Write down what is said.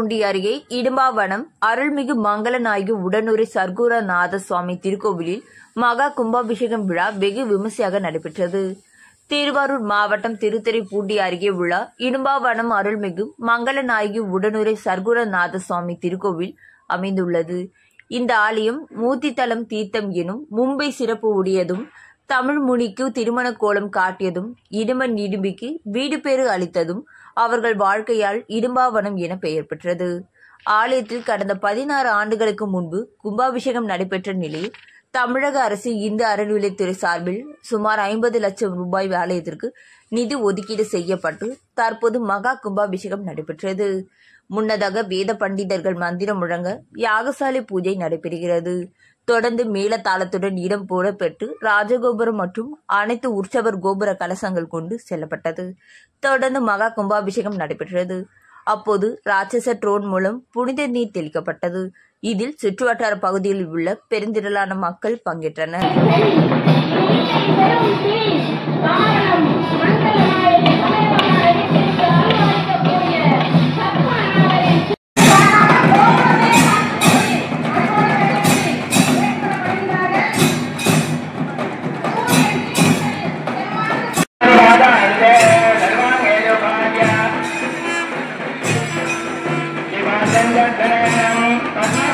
திருத்துறைப்பூண்டி அருகே இடும்பாவனம் அருள்மிகு மங்களநாயகி உடனுறை சர்க்குருநாத சுவாமி திருக்கோவிலில் மகா கும்பாபிஷேகம் விழா வெகு விமர்சையாக நடைபெற்றது. திருவாரூர் மாவட்டம் திருத்துறைப்பூண்டி அருகே உள்ள இடும்பாவனம் அருள்மிகு மங்களநாயகி உடனுறை சர்க்குருநாத சுவாமி திருக்கோவில் அமைந்துள்ளது. இந்த ஆலயம் மூர்த்தித்தலம் தீர்த்தம் எனும் மும்பை சிறப்பு உடையதும், தமிழ் முனிக்கு திருமண கோலம் காட்டியதும், இடும்பன் இடும்பிக்கு வீடு பேறு அளித்ததும் அவர்கள் வாழ்க்கையால் இடும்பாவனம் என பெயர் பெற்றது. ஆலயத்தில் கடந்த 16 ஆண்டுகளுக்கு முன்பு கும்பாபிஷேகம் நடைபெற்ற நிலையில் தமிழக அரசு இந்து அறநிலையத்துறை சார்பில் சுமார் 50 லட்சம் ரூபாய் ஆலயத்திற்கு நிதி ஒதுக்கீடு செய்யப்பட்டு தற்போது மகா கும்பாபிஷேகம் நடைபெற்றது. முன்னதாக வேத பண்டிதர்கள் மந்திரம் முழங்க யாகசாலை பூஜை நடைபெறுகிறது. தொடர்ந்து மேளதாளத்துடன் இடம் போடப்பட்டு ராஜகோபுரம் மற்றும் அனைத்து உற்சவர் கோபுர கலசங்கள் கொண்டு செல்லப்பட்டது. தொடர்ந்து மகா கும்பாபிஷேகம் நடைபெற்றது. அப்போது ராட்சச ட்ரோன் மூலம் புனித நீர் தெளிக்கப்பட்டது. இதில் சுற்றுவட்டார பகுதிகளில் உள்ள பெருந்திரளான மக்கள் பங்கேற்றனர். Terima kasih.